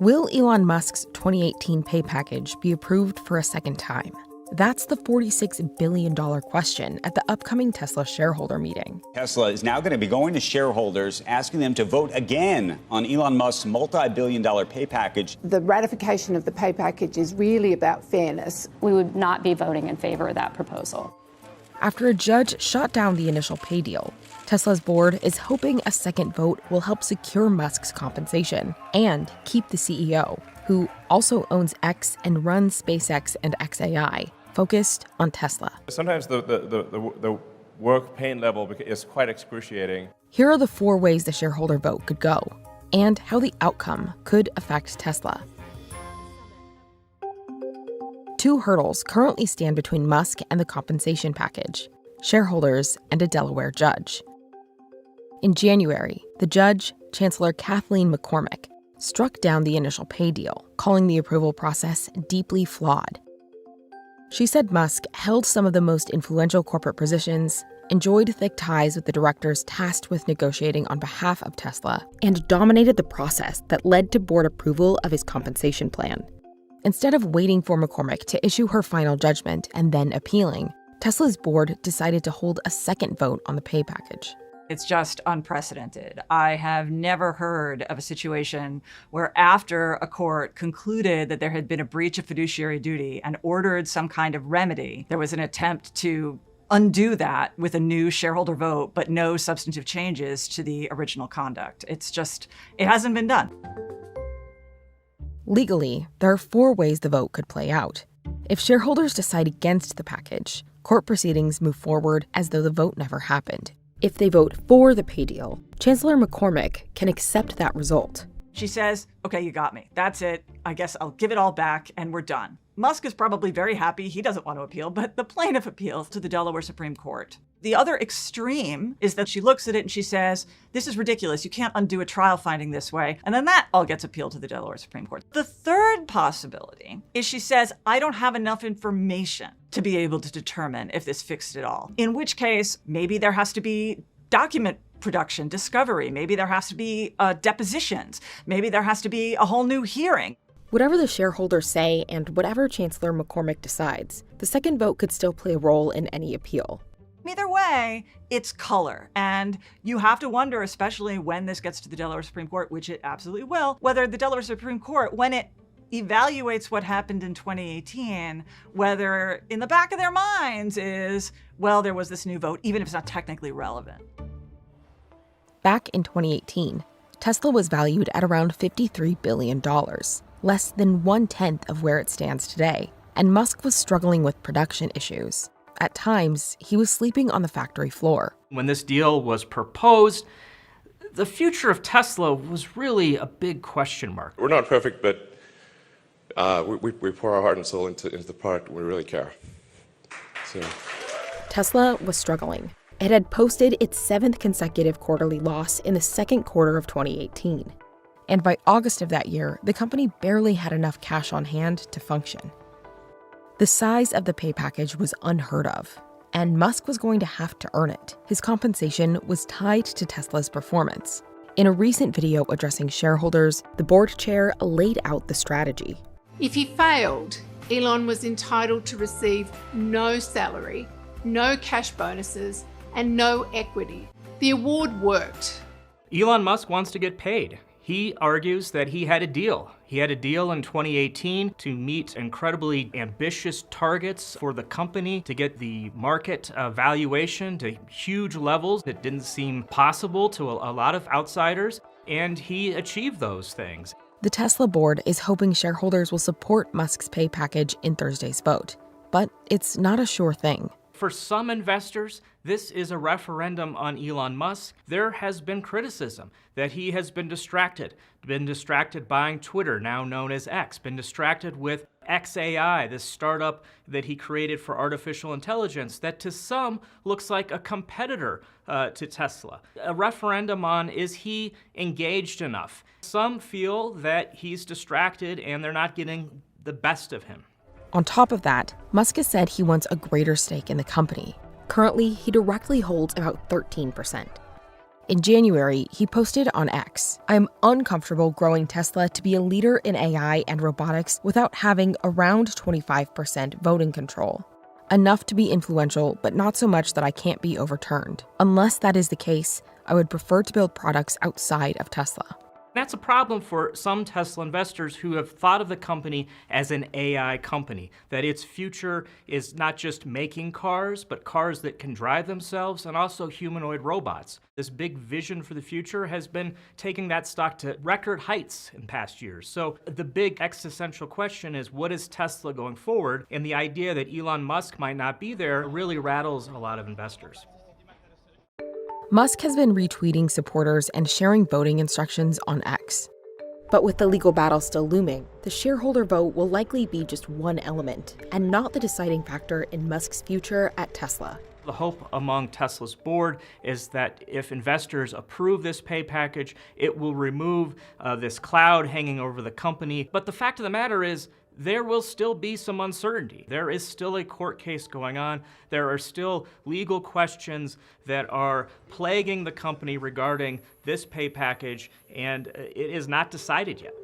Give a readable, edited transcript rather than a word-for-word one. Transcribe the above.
Will Elon Musk's 2018 pay package be approved for a second time? That's the $46 billion question at the upcoming Tesla shareholder meeting. Tesla is now going to be going to shareholders, asking them to vote again on Elon Musk's multi-billion-dollar pay package. The ratification of the pay package is really about fairness. We would not be voting in favor of that proposal. After a judge shot down the initial pay deal, Tesla's board is hoping a second vote will help secure Musk's compensation and keep the CEO, who also owns X and runs SpaceX and XAI, focused on Tesla. Sometimes the work pain level is quite excruciating. Here are the 4 ways the shareholder vote could go, and how the outcome could affect Tesla. 2 hurdles currently stand between Musk and the compensation package: shareholders and a Delaware judge. In January, the judge, Chancellor Kathleen McCormick, struck down the initial pay deal, calling the approval process deeply flawed. She said Musk held some of the most influential corporate positions, enjoyed thick ties with the directors tasked with negotiating on behalf of Tesla, and dominated the process that led to board approval of his compensation plan. Instead of waiting for McCormick to issue her final judgment and then appealing, Tesla's board decided to hold a second vote on the pay package. It's just unprecedented. I have never heard of a situation where after a court concluded that there had been a breach of fiduciary duty and ordered some kind of remedy, there was an attempt to undo that with a new shareholder vote, but no substantive changes to the original conduct. It hasn't been done. Legally, there are 4 ways the vote could play out. If shareholders decide against the package, court proceedings move forward as though the vote never happened. If they vote for the pay deal, Chancellor McCormick can accept that result. She says, okay, you got me. That's it. I guess I'll give it all back and we're done. Musk is probably very happy. He doesn't want to appeal, but the plaintiff appeals to the Delaware Supreme Court. The other extreme is that she looks at it and she says, this is ridiculous. You can't undo a trial finding this way. And then that all gets appealed to the Delaware Supreme Court. The third possibility is she says, I don't have enough information to be able to determine if this fixed it all. In which case, maybe there has to be document production, discovery. Maybe there has to be depositions. Maybe there has to be a whole new hearing. Whatever the shareholders say and whatever Chancellor McCormick decides, the second vote could still play a role in any appeal. Either way, it's color. And you have to wonder, especially when this gets to the Delaware Supreme Court, which it absolutely will, whether the Delaware Supreme Court, when it evaluates what happened in 2018, whether in the back of their minds is, well, there was this new vote, even if it's not technically relevant. Back in 2018, Tesla was valued at around $53 billion, less than 1/10 of where it stands today, and Musk was struggling with production issues. At times, he was sleeping on the factory floor. When this deal was proposed, the future of Tesla was really a big question mark. We're not perfect, but we pour our heart and soul into the product. We really care. So. Tesla was struggling. It had posted its 7th consecutive quarterly loss in the second quarter of 2018. And by August of that year, the company barely had enough cash on hand to function. The size of the pay package was unheard of, and Musk was going to have to earn it. His compensation was tied to Tesla's performance. In a recent video addressing shareholders, the board chair laid out the strategy. If he failed, Elon was entitled to receive no salary, no cash bonuses, and no equity. The award worked. Elon Musk wants to get paid. He argues that he had a deal. He had a deal in 2018 to meet incredibly ambitious targets for the company, to get the market valuation to huge levels that didn't seem possible to a lot of outsiders, and he achieved those things. The Tesla board is hoping shareholders will support Musk's pay package in Thursday's vote, but it's not a sure thing. For some investors, this is a referendum on Elon Musk. There has been criticism that he has been distracted buying Twitter, now known as X, been distracted with XAI, this startup that he created for artificial intelligence that to some looks like a competitor to Tesla. A referendum on, is he engaged enough? Some feel that he's distracted and they're not getting the best of him. On top of that, Musk has said he wants a greater stake in the company. Currently, he directly holds about 13%. In January, he posted on X, "I am uncomfortable growing Tesla to be a leader in AI and robotics without having around 25% voting control. Enough to be influential, but not so much that I can't be overturned. Unless that is the case, I would prefer to build products outside of Tesla." That's a problem for some Tesla investors who have thought of the company as an AI company, that its future is not just making cars, but cars that can drive themselves and also humanoid robots. This big vision for the future has been taking that stock to record heights in past years. So the big existential question is, what is Tesla going forward? And the idea that Elon Musk might not be there really rattles a lot of investors. Musk has been retweeting supporters and sharing voting instructions on X. But with the legal battle still looming, the shareholder vote will likely be just one element and not the deciding factor in Musk's future at Tesla. The hope among Tesla's board is that if investors approve this pay package, it will remove this cloud hanging over the company. But the fact of the matter is, there will still be some uncertainty. There is still a court case going on. There are still legal questions that are plaguing the company regarding this pay package, and it is not decided yet.